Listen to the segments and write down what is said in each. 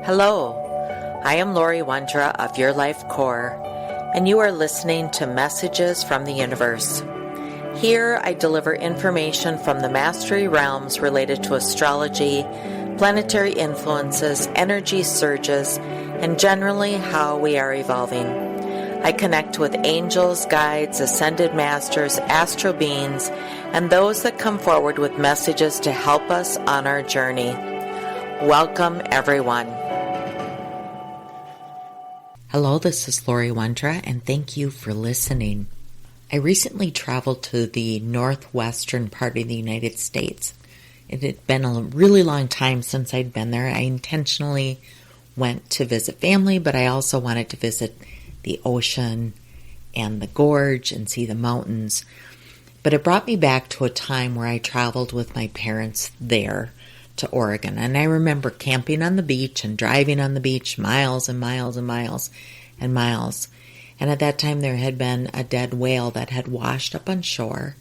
Hello, I am Lori Wondra of Your Life Core, and you are listening to Messages from the Universe. Here I deliver information from the mastery realms related to astrology, planetary influences, energy surges, and generally how we are evolving. I connect with angels, guides, ascended masters, astral beings, and those that come forward with messages to help us on our journey. Welcome, everyone. Hello, this is Lori Wondra, and thank you for listening. I recently traveled to the northwestern part of the United States. It had been a really long time since I'd been there. I intentionally went to visit family, but I also wanted to visit the ocean and the gorge and see the mountains. But it brought me back to a time where I traveled with my parents there to Oregon. And I remember camping on the beach and driving on the beach miles and miles and miles and miles. And at that time there had been a dead whale that had washed up on shore.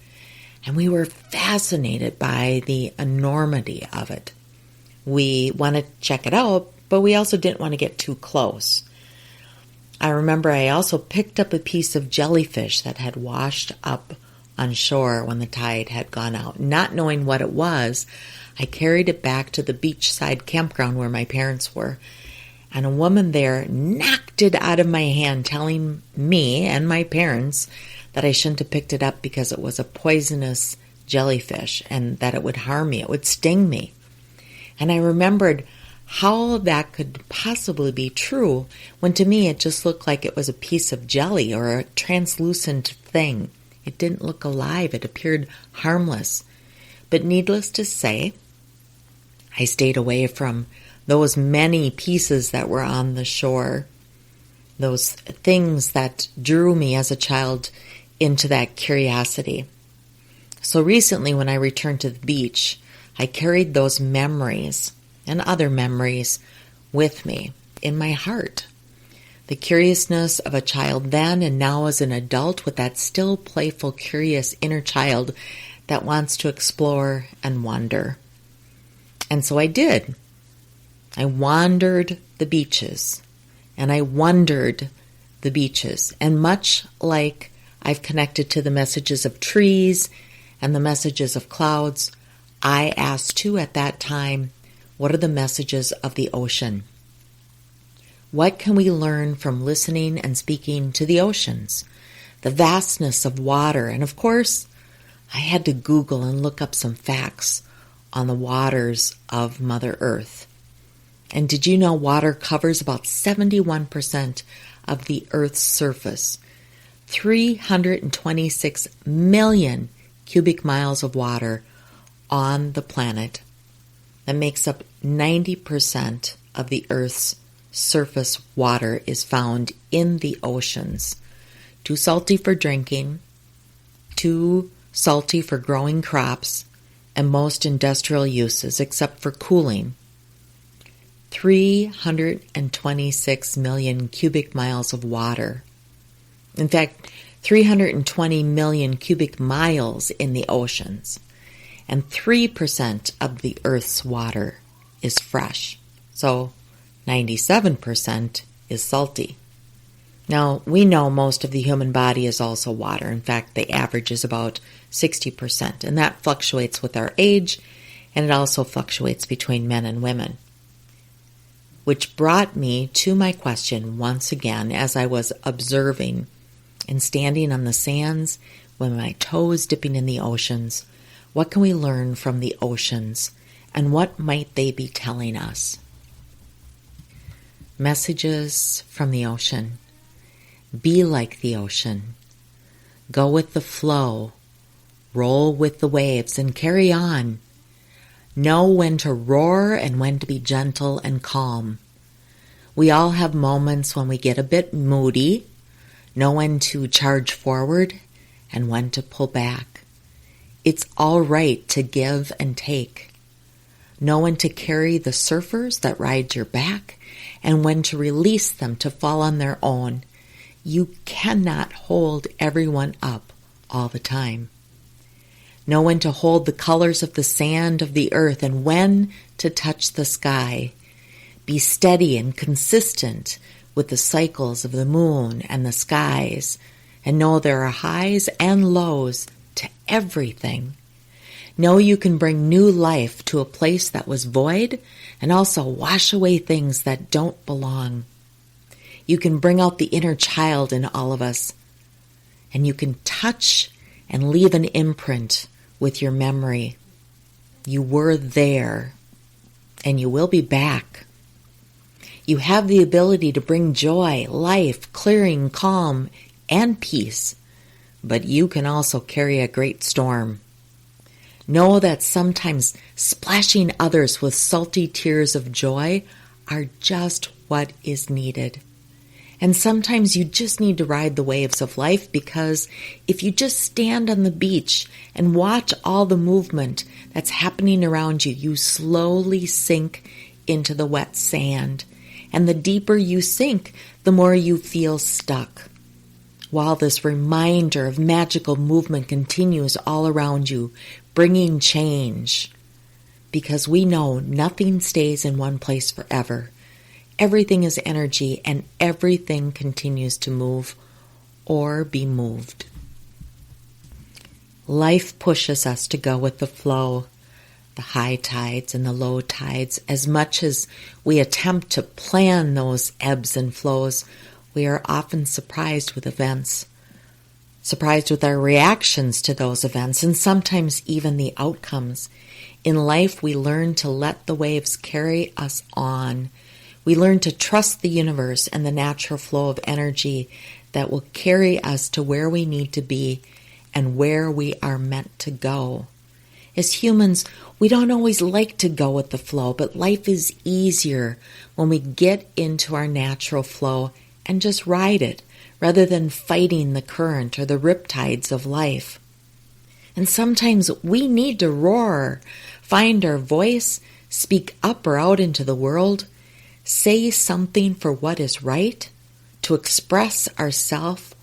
And we were fascinated by the enormity of it. We wanted to check it out, but we also didn't want to get too close. I remember I also picked up a piece of jellyfish that had washed up on shore when the tide had gone out. Not knowing what it was, I carried it back to the beachside campground where my parents were, and a woman there knocked it out of my hand, telling me and my parents that I shouldn't have picked it up because it was a poisonous jellyfish and that it would harm me, it would sting me. And I remembered how that could possibly be true when to me it just looked like it was a piece of jelly or a translucent thing. It didn't look alive, it appeared harmless. But needless to say, I stayed away from those many pieces that were on the shore, those things that drew me as a child into that curiosity. So recently when I returned to the beach, I carried those memories and other memories with me in my heart. The curiousness of a child then and now as an adult with that still playful, curious inner child that wants to explore and wonder. And so I did. I wandered the beaches, and I wondered the beaches. And much like I've connected to the messages of trees and the messages of clouds, I asked too at that time, what are the messages of the ocean? What can we learn from listening and speaking to the oceans? The vastness of water. And of course, I had to Google and look up some facts on the waters of Mother Earth. And did you know water covers about 71% of the Earth's surface? 326 million cubic miles of water on the planet. That makes up 90% of the Earth's surface water is found in the oceans. Too salty for drinking, too salty for growing crops, and most industrial uses except for cooling. 326 million cubic miles of water. In fact, 320 million cubic miles in the oceans. And 3% of the Earth's water is fresh. So 97% is salty. Now, we know most of the human body is also water. In fact, the average is about 60%, and that fluctuates with our age, and it also fluctuates between men and women. Which brought me to my question once again as I was observing and standing on the sands with my toes dipping in the oceans. What can we learn from the oceans, and what might they be telling us? Messages from the ocean. Be like the ocean. Go with the flow. Roll with the waves and carry on. Know when to roar and when to be gentle and calm. We all have moments when we get a bit moody. Know when to charge forward and when to pull back. It's all right to give and take. Know when to carry the surfers that ride your back and when to release them to fall on their own. You cannot hold everyone up all the time. Know when to hold the colors of the sand of the earth and when to touch the sky. Be steady and consistent with the cycles of the moon and the skies, and know there are highs and lows to everything. Know you can bring new life to a place that was void and also wash away things that don't belong. You can bring out the inner child in all of us, and you can touch and leave an imprint with your memory. You were there, and you will be back. You have the ability to bring joy, life, clearing, calm, and peace, but you can also carry a great storm. Know that sometimes splashing others with salty tears of joy are just what is needed. And sometimes you just need to ride the waves of life, because if you just stand on the beach and watch all the movement that's happening around you, you slowly sink into the wet sand. And the deeper you sink, the more you feel stuck. While this reminder of magical movement continues all around you, bringing change. Because we know nothing stays in one place forever. Everything is energy, and everything continues to move or be moved. Life pushes us to go with the flow, the high tides and the low tides. As much as we attempt to plan those ebbs and flows, we are often surprised with events, surprised with our reactions to those events, and sometimes even the outcomes. In life, we learn to let the waves carry us on. We learn to trust the universe and the natural flow of energy that will carry us to where we need to be and where we are meant to go. As humans, we don't always like to go with the flow, but life is easier when we get into our natural flow and just ride it, rather than fighting the current or the riptides of life. And sometimes we need to roar, find our voice, speak up or out into the world, say something for what is right, to express ourselves,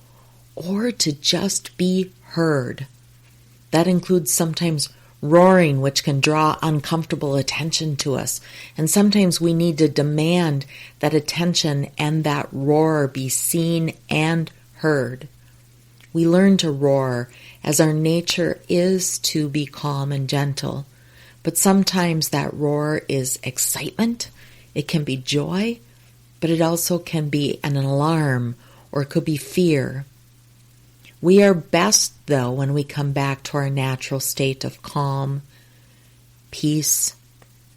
or to just be heard. That includes sometimes roaring, which can draw uncomfortable attention to us. And sometimes we need to demand that attention and that roar be seen and heard. We learn to roar as our nature is to be calm and gentle. But sometimes that roar is excitement. It can be joy, but it also can be an alarm, or it could be fear. We are best, though, when we come back to our natural state of calm, peace.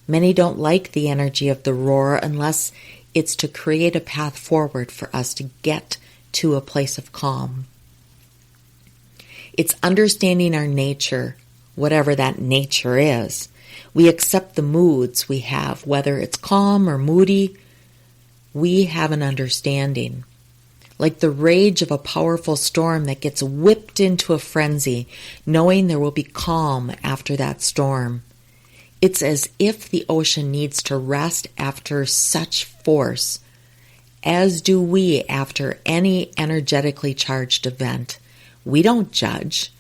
Many don't like the energy of the roar unless it's to create a path forward for us to get to a place of calm. It's understanding our nature, whatever that nature is. We accept the moods we have, whether it's calm or moody. We have an understanding. Like the rage of a powerful storm that gets whipped into a frenzy, knowing there will be calm after that storm. It's as if the ocean needs to rest after such force, as do we after any energetically charged event. We don't judge,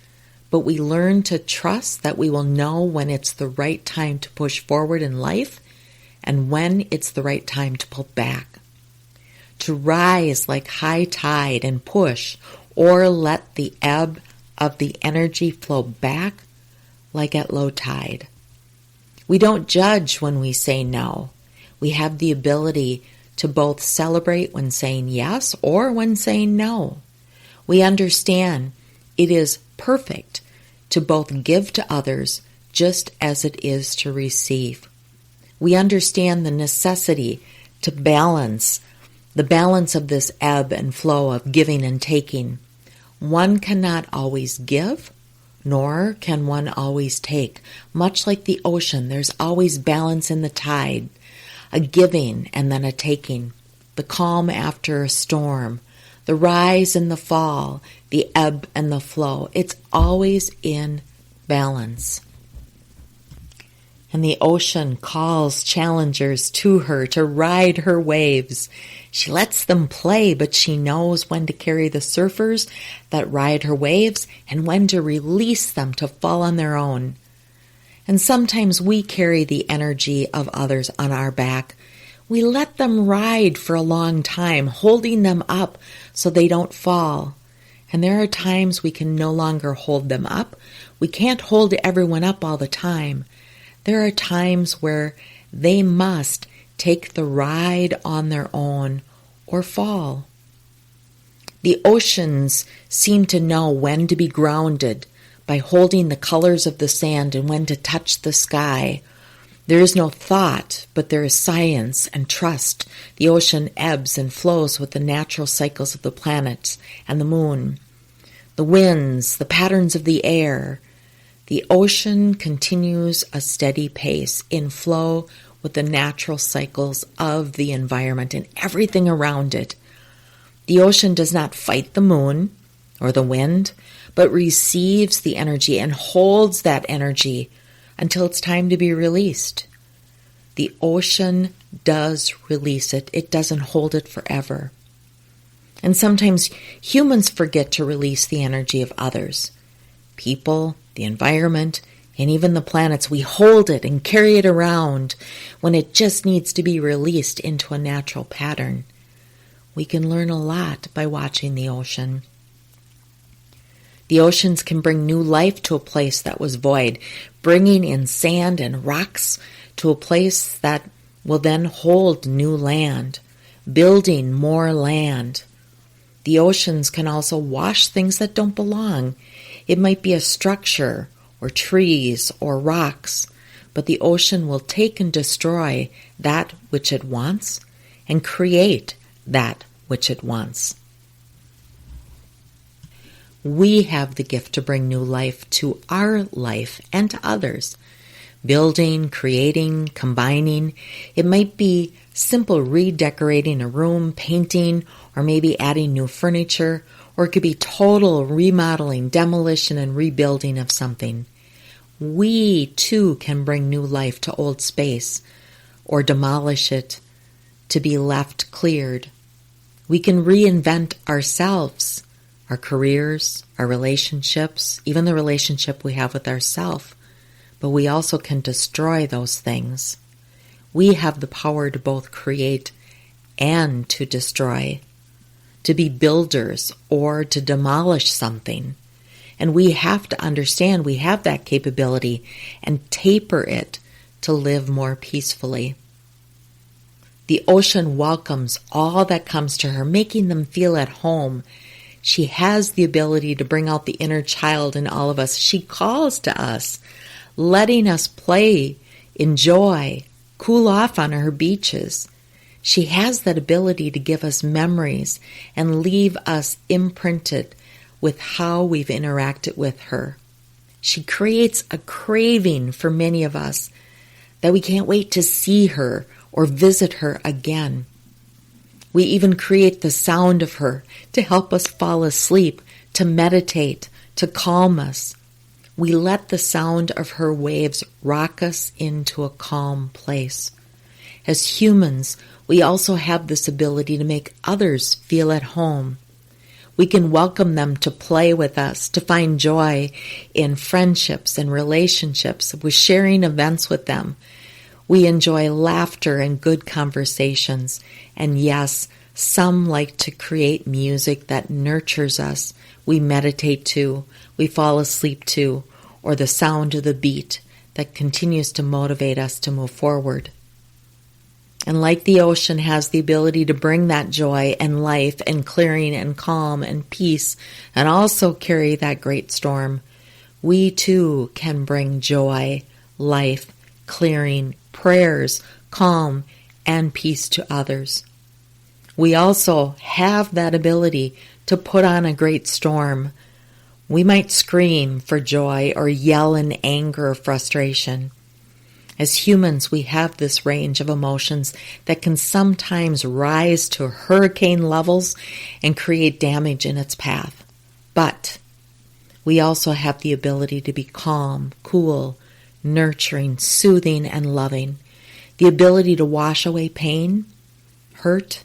but we learn to trust that we will know when it's the right time to push forward in life and when it's the right time to pull back. To rise like high tide and push, or let the ebb of the energy flow back like at low tide. We don't judge when we say no. We have the ability to both celebrate when saying yes or when saying no. We understand it is perfect to both give to others just as it is to receive. We understand the necessity to balance the balance of this ebb and flow of giving and taking. One cannot always give, nor can one always take. Much like the ocean, there's always balance in the tide, a giving and then a taking, the calm after a storm, the rise and the fall, the ebb and the flow. It's always in balance. And the ocean calls challengers to her to ride her waves. She lets them play, but she knows when to carry the surfers that ride her waves and when to release them to fall on their own. And sometimes we carry the energy of others on our back. We let them ride for a long time, holding them up so they don't fall. And there are times we can no longer hold them up. We can't hold everyone up all the time. There are times where they must take the ride on their own or fall. The oceans seem to know when to be grounded by holding the colors of the sand and when to touch the sky. There is no thought, but there is science and trust. The ocean ebbs and flows with the natural cycles of the planets and the moon, the winds, the patterns of the air. The ocean continues a steady pace in flow with the natural cycles of the environment and everything around it. The ocean does not fight the moon or the wind, but receives the energy and holds that energy until it's time to be released. The ocean does release it. It doesn't hold it forever. And sometimes humans forget to release the energy of others. People, the environment, and even the planets, we hold it and carry it around when it just needs to be released into a natural pattern. We can learn a lot by watching the ocean. The oceans can bring new life to a place that was void, bringing in sand and rocks to a place that will then hold new land, building more land. The oceans can also wash things that don't belong. It might be a structure or trees or rocks, but the ocean will take and destroy that which it wants and create that which it wants. We have the gift to bring new life to our life and to others. Building, creating, combining. It might be simple redecorating a room, painting, or maybe adding new furniture, or it could be total remodeling, demolition, and rebuilding of something. We, too, can bring new life to old space or demolish it to be left cleared. We can reinvent ourselves, our careers, our relationships, even the relationship we have with ourselves. But we also can destroy those things. We have the power to both create and to destroy, to be builders or to demolish something. And we have to understand we have that capability and taper it to live more peacefully. The ocean welcomes all that comes to her, making them feel at home. She has the ability to bring out the inner child in all of us. She calls to us, letting us play, enjoy, cool off on her beaches. She has that ability to give us memories and leave us imprinted with how we've interacted with her. She creates a craving for many of us that we can't wait to see her or visit her again. We even create the sound of her to help us fall asleep, to meditate, to calm us. We let the sound of her waves rock us into a calm place. As humans, we also have this ability to make others feel at home. We can welcome them to play with us, to find joy in friendships and relationships, with sharing events with them. We enjoy laughter and good conversations. And yes, some like to create music that nurtures us. We meditate to, we fall asleep to, or the sound of the beat that continues to motivate us to move forward. And like the ocean has the ability to bring that joy and life and clearing and calm and peace and also carry that great storm, we too can bring joy, life, clearing, prayers, calm, and peace to others. We also have that ability to put on a great storm. We might scream for joy or yell in anger or frustration. As humans, we have this range of emotions that can sometimes rise to hurricane levels and create damage in its path. But we also have the ability to be calm, cool, nurturing, soothing, and loving. The ability to wash away pain, hurt,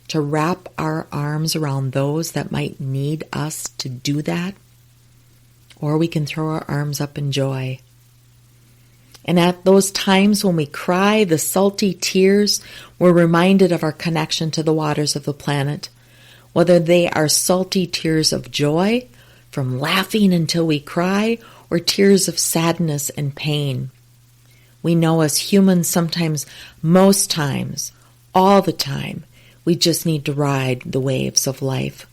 to wrap our arms around those that might need us to do that. Or we can throw our arms up in joy. And at those times when we cry the salty tears, we're reminded of our connection to the waters of the planet. Whether they are salty tears of joy, from laughing until we cry, or tears of sadness and pain. We know as humans sometimes, most times, all the time, we just need to ride the waves of life.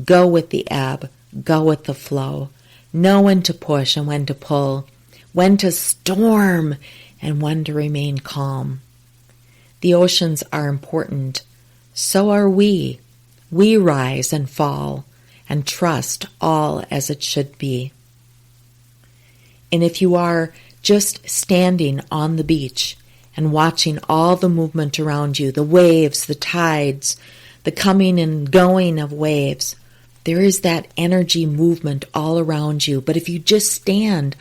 Go with the ebb, go with the flow. Know when to push and when to pull, when to storm and when to remain calm. The oceans are important. So are we. We rise and fall and trust all as it should be. And if you are just standing on the beach and watching all the movement around you, the waves, the tides, the coming and going of waves, there is that energy movement all around you. But if you just stand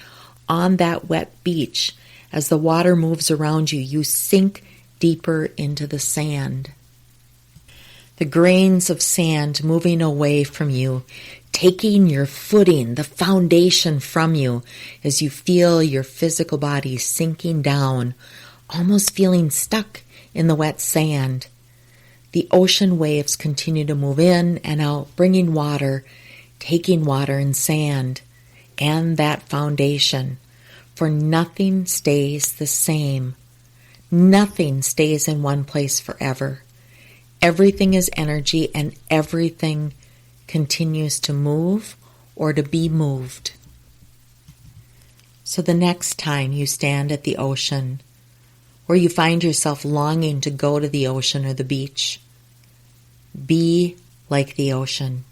on that wet beach, as the water moves around you, you sink deeper into the sand. The grains of sand moving away from you, taking your footing, the foundation from you as you feel your physical body sinking down, almost feeling stuck in the wet sand. The ocean waves continue to move in and out, bringing water, taking water and sand, and that foundation. For nothing stays the same. Nothing stays in one place forever. Everything is energy and everything continues to move or to be moved. So the next time you stand at the ocean, or you find yourself longing to go to the ocean or the beach, be like the ocean.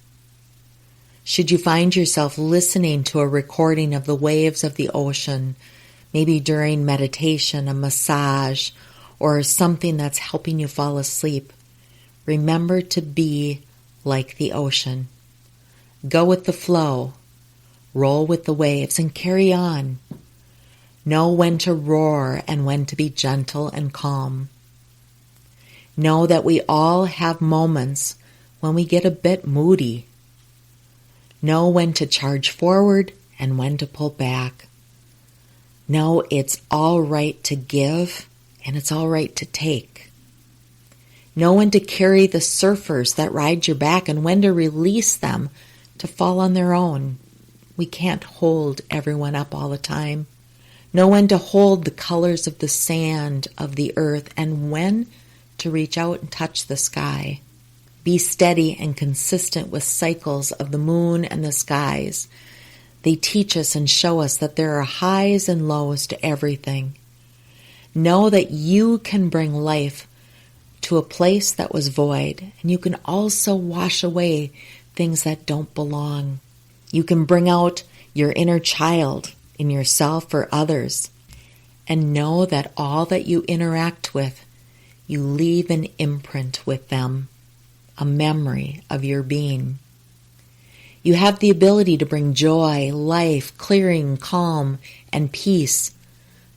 Should you find yourself listening to a recording of the waves of the ocean, maybe during meditation, a massage, or something that's helping you fall asleep, remember to be like the ocean. Go with the flow, roll with the waves, and carry on. Know when to roar and when to be gentle and calm. Know that we all have moments when we get a bit moody. Know when to charge forward and when to pull back. Know it's all right to give and it's all right to take. Know when to carry the surfers that ride your back and when to release them to fall on their own. We can't hold everyone up all the time. Know when to hold the colors of the sand of the earth and when to reach out and touch the sky. Be steady and consistent with cycles of the moon and the skies. They teach us and show us that there are highs and lows to everything. Know that you can bring life to a place that was void, and you can also wash away things that don't belong. You can bring out your inner child in yourself or others, and know that all that you interact with, you leave an imprint with them, a memory of your being. You have the ability to bring joy, life, clearing, calm, and peace,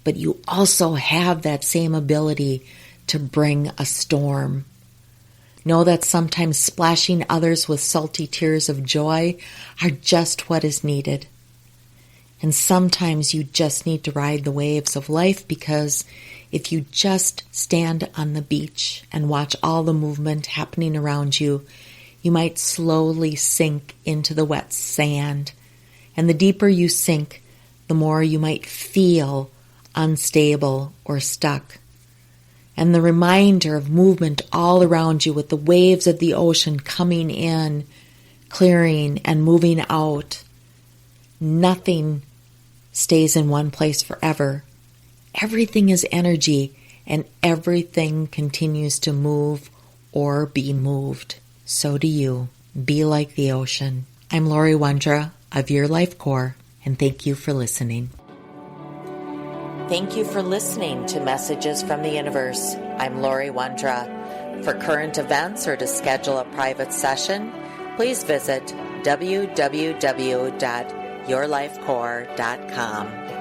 but you also have that same ability to bring a storm. Know that sometimes splashing others with salty tears of joy are just what is needed. And sometimes you just need to ride the waves of life, because if you just stand on the beach and watch all the movement happening around you, you might slowly sink into the wet sand. And the deeper you sink, the more you might feel unstable or stuck. And the reminder of movement all around you with the waves of the ocean coming in, clearing and moving out. Nothing stays in one place forever. Everything is energy, and everything continues to move or be moved. So do you. Be like the ocean. I'm Lori Wondra of Your Life Core, and thank you for listening. Thank you for listening to Messages from the Universe. I'm Lori Wondra. For current events or to schedule a private session, please visit www.yourlifecore.com.